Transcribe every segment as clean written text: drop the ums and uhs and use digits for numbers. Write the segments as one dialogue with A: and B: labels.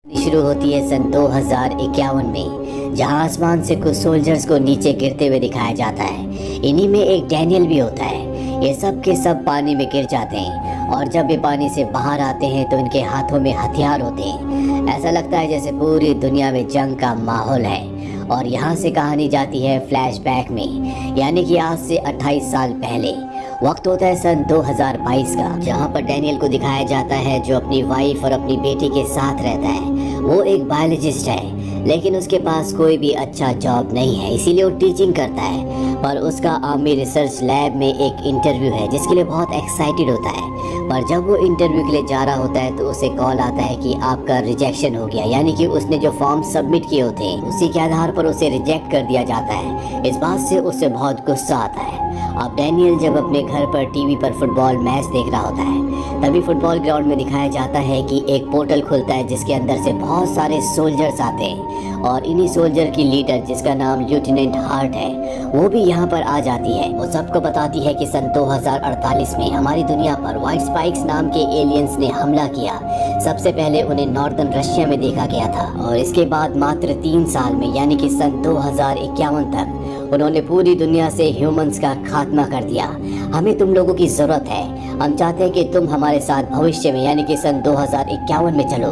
A: शुरू होती है सन 2051 में, जहां आसमान से कुछ सोल्जर्स को नीचे गिरते हुए दिखाया जाता है। इन्हीं में एक डैनियल भी होता है। ये सब के सब पानी में गिर जाते हैं और जब ये पानी से बाहर आते हैं तो इनके हाथों में हथियार होते हैं। ऐसा लगता है जैसे पूरी दुनिया में जंग का माहौल है। और यहाँ से कहानी जाती है फ्लैशबैक में, यानी कि आज से 28 साल पहले। वक्त होता है सन 2022 का, जहाँ पर डैनियल को दिखाया जाता है जो अपनी वाइफ और अपनी बेटी के साथ रहता है। वो एक बायोलॉजिस्ट है, लेकिन उसके पास कोई भी अच्छा जॉब नहीं है, इसीलिए वो टीचिंग करता है। पर उसका आर्मी रिसर्च लैब में एक इंटरव्यू है जिसके लिए बहुत एक्साइटेड होता है। पर जब वो इंटरव्यू के लिए जा रहा होता है तो उसे कॉल आता है कि आपका रिजेक्शन हो गया, यानी कि उसने जो फॉर्म सबमिट किए होते हैं उसी के आधार पर उसे रिजेक्ट कर दिया जाता है। इस बात से उसे बहुत गुस्सा आता है। अब डैनियल जब अपने घर पर टीवी पर फुटबॉल मैच देख रहा होता है, तभी फुटबॉल ग्राउंड में दिखाया जाता है कि एक पोर्टल खुलता है जिसके अंदर से बहुत सारे सोल्जर्स आते हैं। और इन्हीं सोल्जर की लीडर, जिसका नाम लेफ्टिनेंट हार्ट है, वो भी यहाँ पर आ जाती है। वो सबको बताती है कि सन 2048 में हमारी दुनिया पर व्हाइट स्पाइक्स नाम के एलियंस ने हमला किया। सबसे पहले उन्हें नॉर्दर्न रशिया में देखा गया था और इसके बाद मात्र 3 साल में, यानी कि सन 2051 तक उन्होंने पूरी दुनिया से ह्यूमंस का खात्मा कर दिया। हमें तुम लोगों की जरूरत है। हम चाहते हैं कि तुम हमारे साथ भविष्य में, यानी कि सन 2051 में चलो,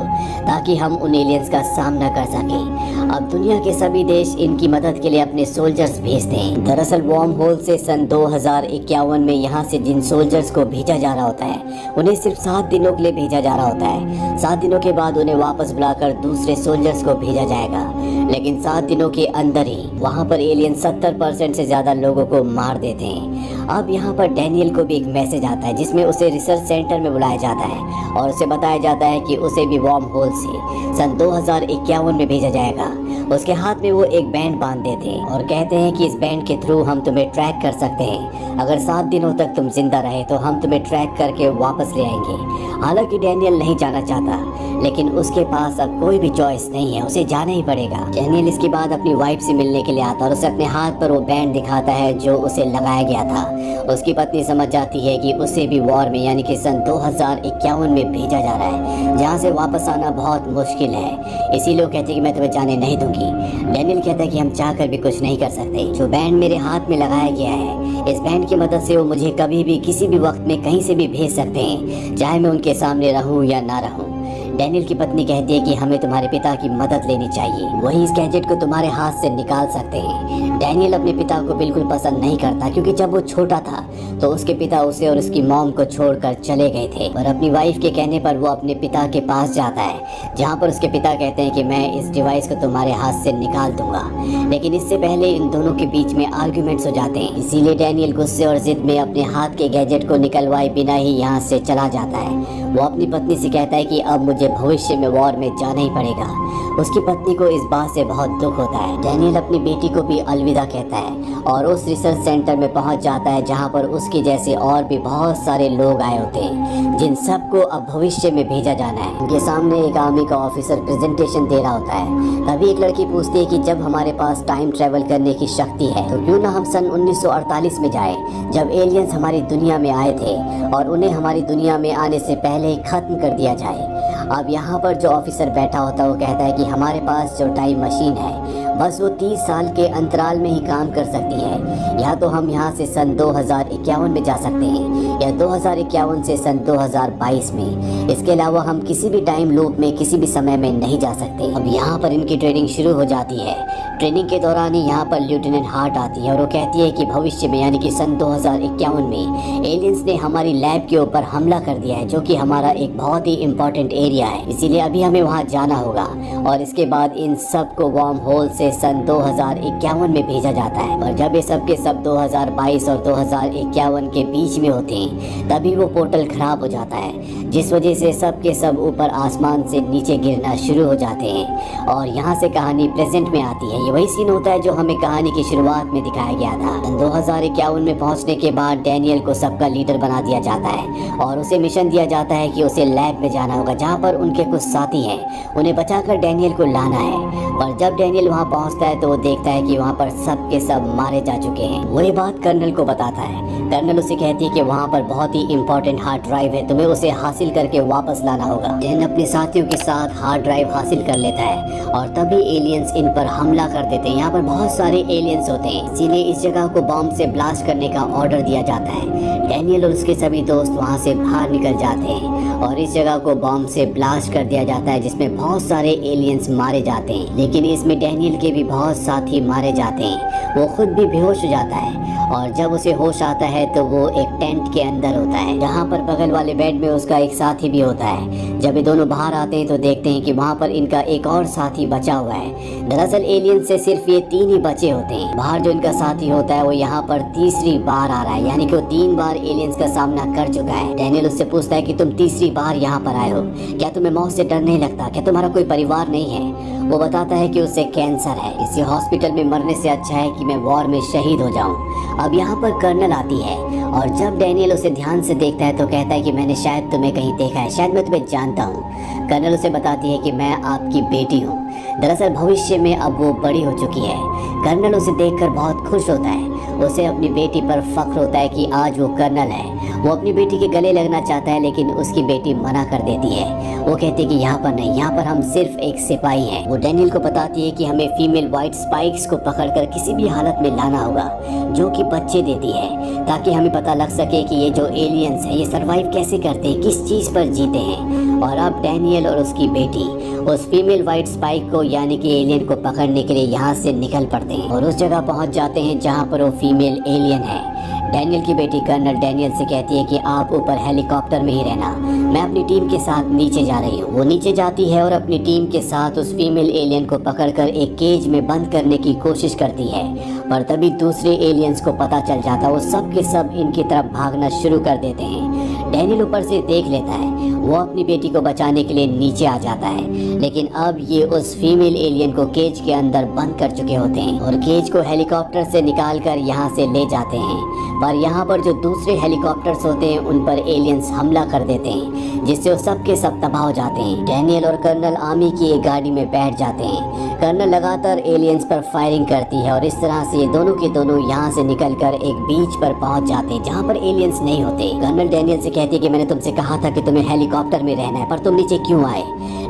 A: ताकि हम उन एलियंस का सामना कर सकें। अब दुनिया के सभी देश इनकी मदद के लिए अपने सोल्जर्स भेजते हैं। दरअसल वार्म होल से सन 2051 में यहाँ से जिन सोल्जर्स को भेजा जा रहा होता है उन्हें सिर्फ 7 दिनों के लिए भेजा जा रहा होता है। 7 दिनों के बाद उन्हें वापस बुलाकर दूसरे सोल्जर्स को भेजा जाएगा, लेकिन 7 दिनों के अंदर ही वहाँ पर एलियन 70% से ज्यादा लोगों को मार देते हैं। अब यहाँ पर डैनियल को भी एक मैसेज आता है जिसमें उसे रिसर्च सेंटर में बुलाया जाता है और उसे बताया जाता है कि उसे भी वार्म होल से सन 2051 में भेजा जाएगा। उसके हाथ में वो एक बैंड बांध देते हैं और कहते हैं कि इस बैंड के थ्रू हम तुम्हें ट्रैक कर सकते हैं। अगर 7 दिनों तक तुम जिंदा रहे तो हम तुम्हें ट्रैक करके वापस ले आएंगे। हालांकि डैनियल नहीं जाना चाहता, लेकिन उसके पास अब कोई भी चॉइस नहीं है, उसे जाना ही पड़ेगा। डैनियल इसके बाद अपनी वाइफ से मिलने के लिए आता और उसे अपने हाथ पर वो बैंड दिखाता है जो उसे लगाया गया था। उसकी पत्नी समझ जाती है कि उसे भी वॉर में, यानी कि सन 2051 में भेजा जा रहा है, जहाँ से वापस आना बहुत मुश्किल है। इसीलिए वो कहते हैं कि मैं तुम्हें जाने नहीं दूंगी। डैनियल कहता है कि हम चाहकर भी कुछ नहीं कर सकते। जो बैंड मेरे हाथ में लगाया गया है, इस बैंड की मदद से वो मुझे कभी भी किसी भी वक्त में कहीं से भी भेज सकते हैं, चाहे मैं उनके सामने रहूं या ना रहूं। डैनियल की पत्नी कहती है कि हमें तुम्हारे पिता की मदद लेनी चाहिए, वही इस गैजेट को तुम्हारे हाथ से निकाल सकते हैं। डैनियल अपने पिता को बिल्कुल पसंद नहीं करता, क्योंकि जब वो छोटा था तो उसके पिता उसे और उसकी मॉम को छोड़कर चले गए थे। और अपनी वाइफ के कहने पर वो अपने पिता के पास जाता है, जहाँ पर उसके पिता कहते हैं कि मैं इस डिवाइस को तुम्हारे हाथ से निकाल दूंगा। लेकिन इससे पहले इन दोनों के बीच में आर्ग्यूमेंट्स हो जाते हैं। इसीलिए डैनियल गुस्से और जिद में अपने हाथ के गैजेट को निकलवाए बिना ही यहाँ से चला जाता है। वो अपनी पत्नी से कहता है कि अब मुझे भविष्य में वॉर में जाना ही पड़ेगा। उसकी पत्नी को इस बात से बहुत दुख होता है। डैनियल अपनी बेटी को भी अलविदा कहता है और उस रिसर्च सेंटर में पहुंच जाता है, जहां पर उसके जैसे और भी बहुत सारे लोग आए होते हैं, जिन सबको अब भविष्य में भेजा जाना है। उनके सामने एक आर्मी का ऑफिसर प्रेजेंटेशन दे रहा होता है। तभी एक लड़की पूछती है कि जब हमारे पास टाइम ट्रेवल करने की शक्ति है तो क्यों ना हम सन 1948 में जाए, जब एलियंस हमारी दुनिया में आए थे और उन्हें हमारी दुनिया में आने से पहले ही खत्म कर दिया जाए। अब यहाँ पर जो ऑफिसर बैठा होता है वो कहता है कि हमारे पास जो टाइम मशीन है बस वो 30 साल के अंतराल में ही काम कर सकती है। या तो हम यहाँ से सन 2051 में जा सकते हैं या 2051 से सन 2022 में। इसके अलावा हम किसी भी टाइम लूप में किसी भी समय में नहीं जा सकते। अब यहाँ पर इनकी ट्रेनिंग शुरू हो जाती है। ट्रेनिंग के दौरान ही यहाँ पर लेफ्टिनेंट हार्ट आती है और वो कहती है कि भविष्य में, यानी कि सन 2051 में एलियंस ने हमारी लैब के ऊपर हमला कर दिया है, जो कि हमारा एक बहुत ही इम्पोर्टेंट एरिया है। इसीलिए अभी हमें वहाँ जाना होगा। और इसके बाद इन सब को वार्म होल से सन 2051 में भेजा जाता है। और जब ये सब के सब 2022 और 2051 के बीच में होते हैं, तभी वो पोर्टल खराब हो जाता है, जिस वजह से सब के सब ऊपर आसमान से नीचे गिरना शुरू हो जाते हैं। और यहाँ से कहानी प्रेजेंट में आती है। ये वही सीन होता है जो हमें कहानी की शुरुआत में दिखाया गया था। 2051 में पहुंचने के बाद डैनियल को सबका लीडर बना दिया जाता है और उसे मिशन दिया जाता है कि उसे लैब में जाना होगा, जहाँ पर उनके कुछ साथी हैं, उन्हें बचाकर डैनियल को लाना है। पर जब डैनियल वहाँ पहुँचता है तो वो देखता है कि वहाँ पर सब के सब मारे जा चुके हैं। वो ये बात कर्नल को बताता है। कर्नल उसे कहती है कि वहाँ पर बहुत ही इंपॉर्टेंट हार्ड ड्राइव है, तुम्हें उसे हासिल करके वापस लाना होगा। डैन अपने साथियों के साथ हार्ड ड्राइव हासिल कर लेता है और तभी एलियंस इन पर हमला कर देते हैं। यहाँ पर बहुत सारे एलियंस होते हैं, इसीलिए इस जगह को बॉम्ब से ब्लास्ट करने का ऑर्डर दिया जाता है। डैनियल और उसके सभी दोस्त वहाँ से बाहर निकल जाते हैं और इस जगह को बॉम्ब से ब्लास्ट कर दिया जाता है, जिसमें बहुत सारे एलियंस मारे जाते हैं। लेकिन इसमें डैनियल के भी बहुत साथी मारे जाते हैं। वो खुद भी बेहोश हो जाता है और जब उसे होश आता है तो वो एक टेंट के अंदर होता है, जहाँ पर बगल वाले बेड में उसका एक साथी भी होता है। जब ये दोनों बाहर आते हैं तो देखते हैं कि वहाँ पर इनका एक और साथी बचा हुआ है। दरअसल एलियन से सिर्फ ये 3 ही बचे होते हैं। बाहर जो इनका साथी होता है वो यहाँ पर तीसरी बार आ रहा है, यानी कि वो 3 बार एलियंस का सामना कर चुका है। डैनियल उससे पूछता है कि तुम तीसरी बार यहाँ पर आए हो, क्या तुम्हें मौत से डर नहीं लगता? क्या तुम्हारा कोई परिवार नहीं है? वो बताता है कि उसे कैंसर है, इसी हॉस्पिटल में मरने से अच्छा है कि मैं वॉर में शहीद हो जाऊं। अब यहाँ पर कर्नल आती है और जब डैनियल उसे ध्यान से देखता है तो कहता है कि मैंने शायद तुम्हें कहीं देखा है, शायद मैं तुम्हें जानता हूँ। कर्नल उसे बताती है कि मैं आपकी बेटी हूँ। दरअसल भविष्य में अब वो बड़ी हो चुकी है। कर्नल उसे देखकर बहुत खुश होता है, उसे अपनी बेटी पर फख्र होता है कि आज वो कर्नल है। वो अपनी बेटी के गले लगना चाहता है लेकिन उसकी बेटी मना कर देती है। वो कहती है कि यहाँ पर नहीं, यहाँ पर हम सिर्फ एक सिपाही हैं। वो डैनियल को बताती है कि हमें फीमेल वाइट स्पाइक्स को पकड़कर किसी भी हालत में लाना होगा जो कि बच्चे देती है, ताकि हमें पता लग सके कि ये जो एलियंस है ये सरवाइव कैसे करते हैं, किस चीज़ पर जीते हैं। और अब डैनियल और उसकी बेटी उस फीमेल वाइट स्पाइक को यानी कि एलियन को पकड़ने के लिए यहाँ से निकल पड़ते हैं और उस जगह पहुँच जाते हैं जहाँ पर वो फीमेल एलियन है। डैनियल की बेटी कर्नल डैनियल से कहती है कि आप ऊपर हेलीकॉप्टर में ही रहना, मैं अपनी टीम के साथ नीचे जा रही हूँ। वो नीचे जाती है और अपनी टीम के साथ उस फीमेल एलियन को पकड़कर एक केज में बंद करने की कोशिश करती है, पर तभी दूसरे एलियंस को पता चल जाता है। वो सब के सब इनकी तरफ भागना शुरू कर देते हैं। डैनियल ऊपर से देख लेता है, वो अपनी बेटी को बचाने के लिए नीचे आ जाता है, लेकिन अब ये उस फीमेल एलियन को केज के अंदर बंद कर चुके होते हैं और केज को हेलीकॉप्टर से निकालकर यहाँ से ले जाते हैं। पर यहाँ पर जो दूसरे हेलीकॉप्टर्स होते हैं उन पर एलियंस हमला कर देते हैं, जिससे वो सब के सब तबाह हो जाते हैं। डैनियल और कर्नल आर्मी की एक गाड़ी में बैठ जाते हैं। कर्नल लगातार एलियंस पर फायरिंग करती है और इस तरह से दोनों के दोनों यहाँ से निकलकर एक बीच पर पहुँच जाते हैं जहाँ पर एलियंस नहीं होते। कर्नल डैनियल से कहती है कि मैंने तुमसे कहा था कि तुम्हें हेलीकॉप्टर में रहना है, पर तुम नीचे क्यों आए?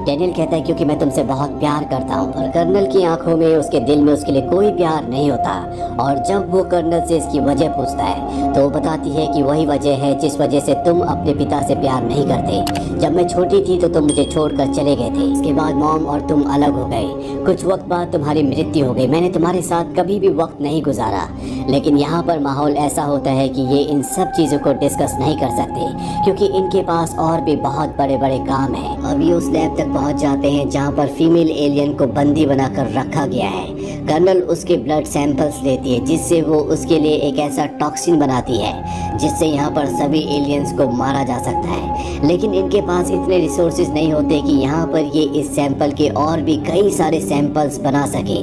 A: डैनियल कहता है क्योंकि मैं तुमसे बहुत प्यार करता हूँ। पर कर्नल की आंखों में, उसके दिल में उसके लिए कोई प्यार नहीं होता। और जब वो कर्नल से इसकी वजह पूछता है तो वो बताती है कि वही वजह है जिस वजह से तुम अपने पिता से प्यार नहीं करते। जब मैं छोटी थी तो तुम मुझे छोड़कर चले गए थे, इसके बाद मॉम और तुम अलग हो गए। कुछ वक्त बाद तुम्हारी मृत्यु हो गई। मैंने तुम्हारे साथ कभी भी वक्त नहीं गुजारा, लेकिन यहाँ पर माहौल ऐसा होता है कि ये इन सब चीज़ों को डिस्कस नहीं कर सकते क्योंकि इनके पास और भी बहुत बड़े बड़े काम हैं। अभी उस लैब तक पहुँच जाते हैं जहाँ पर फीमेल एलियन को बंदी बनाकर रखा गया है। कर्नल उसके ब्लड सैंपल्स लेती है जिससे वो उसके लिए एक ऐसा टॉक्सिन बनाती है जिससे यहाँ पर सभी एलियंस को मारा जा सकता है। लेकिन इनके पास इतने रिसोर्सेज नहीं होते कि यहाँ पर ये इस सैंपल के और भी कई सारे सैंपल्स बना सके,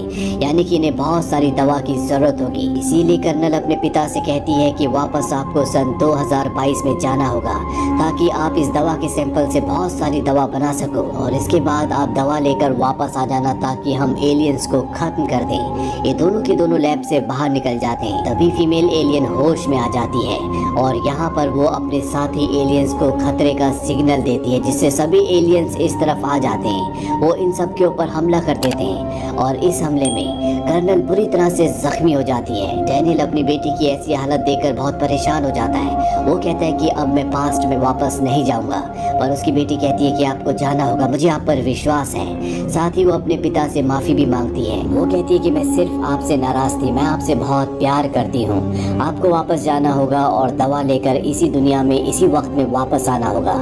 A: यानी कि इन्हें बहुत सारी दवा की ज़रूरत होगी। इसीलिए कर्नल अपने पिता से कहती है कि वापस आपको सन 2022 में जाना होगा ताकि आप इस दवा के सैंपल से बहुत सारी दवा बना सको और इसके बाद आप दवा लेकर वापस आ जाना ताकि हम एलियंस को खत्म कर दें। ये दोनों के दोनों लैब से बाहर निकल जाते हैं। तभी फीमेल एलियन होश में आ जाती है और यहाँ पर वो अपने साथी एलियंस को खतरे का सिग्नल देती है जिससे सभी एलियंस इस तरफ आ जाते हैं। वो इन सब के ऊपर हमला कर देते हैं और इस हमले में कर्नल बुरी तरह से जख्मी हो जाती है। डैनियल अपनी बेटी की ऐसी हालत देखकर बहुत परेशान हो जाता है। वो कहता है कि अब मैं पास्ट में वापस नहीं जाऊंगा, पर उसकी बेटी कहती है कि आपको जाना होगा, मुझे आप पर विश्वास है। साथ ही वो अपने पिता से माफ़ी भी मांगती है। वो कहती है कि मैं सिर्फ आपसे नाराज़ थी, मैं आपसे बहुत प्यार करती हूँ। आपको वापस जाना होगा और दवा लेकर इसी दुनिया में इसी वक्त में वापस आना होगा।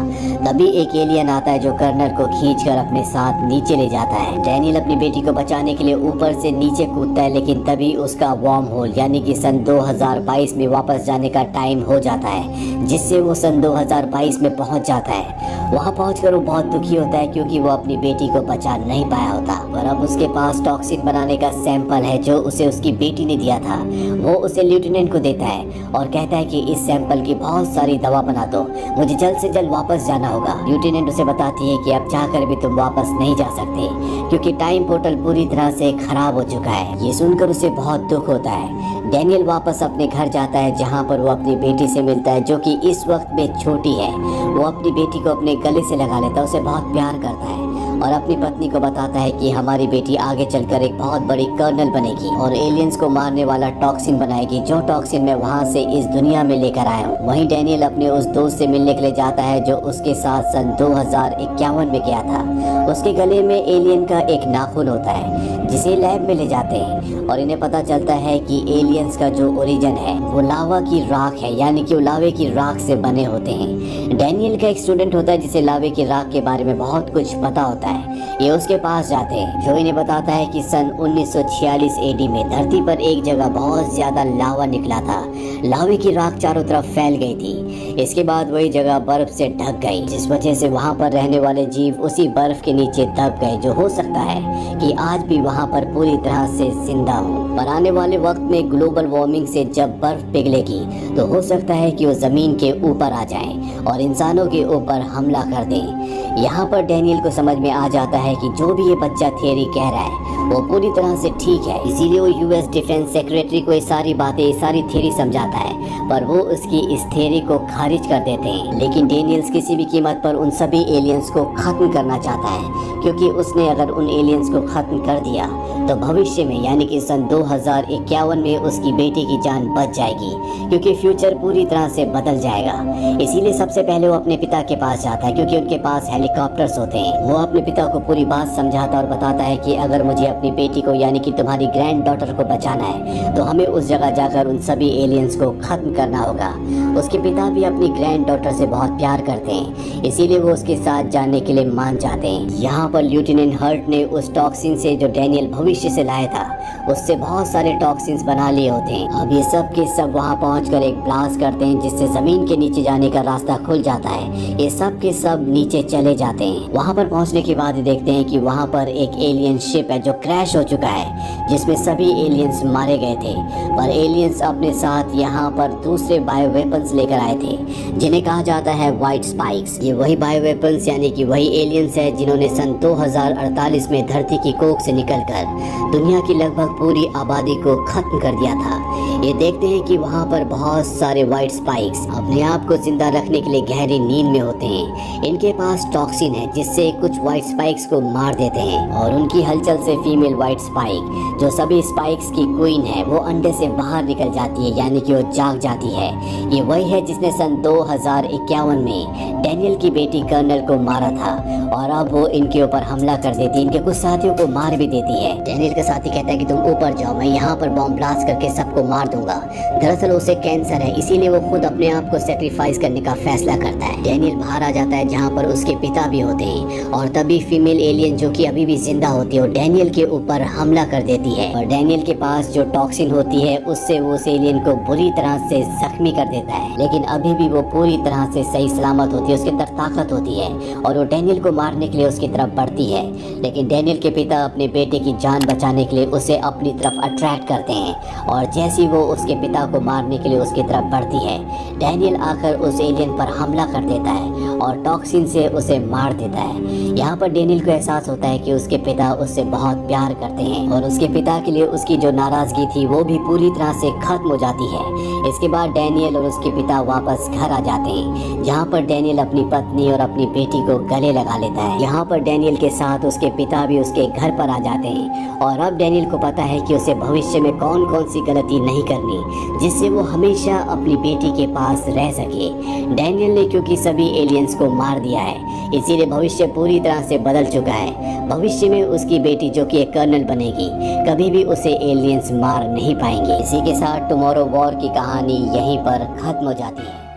A: तभी एक एलियन आता है जो कर्नल को खींचकर अपने साथ नीचे ले जाता है। डैनियल अपनी बेटी को बचाने के लिए ऊपर से नीचे कूदता है, लेकिन तभी उसका वार्म होल यानी कि सन 2022 में वापस जाने का टाइम हो जाता है, जिससे वो सन 2022 में पहुंच जाता है। वहाँ पहुंचकर वो बहुत दुखी होता है क्योंकि वो अपनी बेटी को बचा नहीं पाया होता। पर अब उसके पास टॉक्सिन बनाने का सैंपल है जो उसे उसकी बेटी ने दिया था। वो उसे लेफ्टिनेंट को देता है और कहता है कि इस सैंपल की बहुत सारी दवा बना दो, मुझे जल्द से जल्द वापस जाना होगा। लेफ्टिनेंट उसे बताती है कि अब चाहकर भी तुम वापस नहीं जा सकते क्योंकि टाइम पोर्टल पूरी तरह से खराब हो चुका है। ये सुनकर उसे बहुत दुख होता है। डैनियल वापस अपने घर जाता है जहाँ पर वो अपनी बेटी से मिलता है जो कि इस वक्त में छोटी है। वो अपनी बेटी को अपने गले से लगा लेता है, उसे बहुत प्यार करता है और अपनी पत्नी को बताता है कि हमारी बेटी आगे चलकर एक बहुत बड़ी कर्नल बनेगी और एलियंस को मारने वाला टॉक्सिन बनाएगी, जो टॉक्सिन मैं वहाँ से इस दुनिया में लेकर आया हूँ। वहीं डैनियल अपने उस दोस्त से मिलने के लिए जाता है जो उसके साथ सन 2051 में गया था। उसके गले में एलियन का एक नाखून होता है जिसे लैब में ले जाते हैं और इन्हें पता चलता है कि एलियंस का जो ओरिजिन है वो लावा की राख है, यानी कि वो लावे की राख से बने होते हैं। डैनियल का एक स्टूडेंट होता है जिसे लावे की राख के बारे में बहुत कुछ पता होता है। ये उसके पास जाते हैं जो इन्हें बताता है कि सन 1946 एडी में धरती पर एक जगह बहुत ज्यादा लावा निकला था। लावे की राख चारों तरफ फैल गई थी। इसके बाद वही जगह बर्फ से ढक गई जिस वजह से वहाँ पर रहने वाले जीव उसी बर्फ के नीचे दब गए, जो हो सकता है कि आज भी वहाँ पर पूरी तरह से जिंदा हो। पर आने वाले वक्त में ग्लोबल वार्मिंग से जब बर्फ पिघलेगी तो हो सकता है कि वो जमीन के ऊपर आ जाए और इंसानों के ऊपर हमला कर दें। यहाँ पर डैनियल को समझ में आ जाता है कि जो भी ये बच्चा थियरी कह रहा है वो पूरी तरह से ठीक है। इसीलिए वो यूएस डिफेंस सेक्रेटरी को ये सारी बातें, ये सारी थियरी समझाता है, पर वो उसकी इस थियरी को खारिज कर देते हैं। लेकिन डैनियल्स किसी भी कीमत पर उन सभी एलियंस को खत्म करना चाहता है क्योंकि उसने अगर उन एलियंस को खत्म कर दिया तो भविष्य में यानी कि सन 2051 में उसकी बेटी की जान बच जाएगी क्योंकि फ्यूचर पूरी तरह से बदल जाएगा। इसीलिए सबसे पहले वो अपने पिता के पास जाता है क्योंकि उनके पास हेलीकॉप्टर्स होते हैं। वो अपने पिता को पूरी बात समझाता और बताता है कि अगर मुझे अपनी बेटी को यानी कि तुम्हारी ग्रैंड डॉटर को बचाना है तो हमें उस जगह जाकर उन सभी एलियंस को खत्म करना होगा। उसके पिता भी अपनी ग्रैंड डॉटर से बहुत प्यार करते हैं, इसीलिए वो उसके साथ जाने के लिए मान जाते हैं। यहाँ पर लेफ्टिनेंट हर्ट ने उस टॉक्सिन से जो डैनियल भविष्य से लाया था उससे बहुत सारे टॉक्सिन्स बना लिए होते हैं। अब ये सब के सब वहाँ पहुंचकर एक ब्लास्ट करते हैं जिससे जमीन के नीचे जाने का रास्ता खुल जाता है। ये सब के सब नीचे चले जाते हैं। वहाँ पर पहुंचने के बाद देखते हैं कि वहाँ पर एक एलियन शिप है जो क्रैश हो चुका है जिसमें सभी एलियंस मारे गए थे। पर एलियंस अपने साथ यहाँ पर दूसरे बायो वेपन्स लेकर आए थे जिन्हें कहा जाता है व्हाइट स्पाइक्स। ये वही बायो वेपन्स यानी कि वही एलियंस है जिन्होंने सन 2048 में धरती की कोख से निकलकर दुनिया की लगभग पूरी आबादी को खत्म कर दिया था। ये देखते हैं कि वहाँ पर बहुत सारे व्हाइट स्पाइक्स अपने आप को जिंदा रखने के लिए गहरी नींद में होते हैं। इनके पास टॉक्सिन है जिससे कुछ व्हाइट स्पाइक्स को मार देते हैं और उनकी हलचल से फीमेल व्हाइट स्पाइक जो सभी स्पाइक्स की क्वीन है वो अंडे से बाहर निकल जाती है यानी कि वो जाग जाती है। ये वही है जिसने सन 2051 में डैनियल की बेटी कर्नल को मारा था और अब वो इनके ऊपर हमला कर देती है, इनके कुछ साथियों को मार भी देती है। डैनियल का साथी कहता है कि तुम ऊपर जाओ, मैं यहाँ पर बॉम्ब ब्लास्ट करके सबको मार दूंगा। दरअसल उसे कैंसर है इसीलिए वो खुद अपने आप को सेक्रीफाइस करने का फैसला करता है। डैनियल बाहर आ जाता है जहाँ पर उसके पिता भी होते हैं और तभी फीमेल एलियन जो कि अभी भी जिंदा होती है वो डैनियल के ऊपर हमला कर देती है और डैनियल के पास जो टॉक्सिन होती है उससे वो उस एलियन को बुरी तरह से जख्मी कर देता है। लेकिन अभी भी वो पूरी तरह से सही सलामत होती है, उसके अंदर ताकत होती है और वो डैनियल को मारने के लिए उसकी तरफ बढ़ती है। लेकिन डैनियल के पिता अपने बेटे की जान बचाने के लिए उसे अपनी तरफ अट्रैक्ट करते हैं और जैसे वो उसके पिता को मारने के लिए उसकी तरफ बढ़ती है डैनियल आकर उस एलियन पर हमला कर देता है और टॉक्सिन से उसे मार देता है। यहाँ पर डैनियल को एहसास होता है कि उसके पिता उससे बहुत प्यार करते हैं और उसके पिता के लिए उसकी जो नाराजगी थी वो भी पूरी तरह से खत्म हो जाती है। इसके बाद डैनियल और उसके पिता वापस घर आ जाते हैं जहाँ पर डैनियल अपनी पत्नी और अपनी बेटी को गले लगा लेता है। यहाँ पर डैनियल के साथ उसके पिता भी उसके घर पर आ जाते हैं और अब डैनियल को पता है कि उसे भविष्य में कौन कौन सी गलती नहीं करनी जिससे वो हमेशा अपनी बेटी के पास रह सके। डैनियल ने क्योंकि सभी एलियंस को मार दिया है इसीलिए भविष्य पूरी तरह से बदल चुका है। भविष्य में उसकी बेटी जो कि एक कर्नल बनेगी कभी भी उसे एलियंस मार नहीं पाएंगे। इसी के साथ टुमारो वॉर की कहानी यहीं पर खत्म हो जाती है।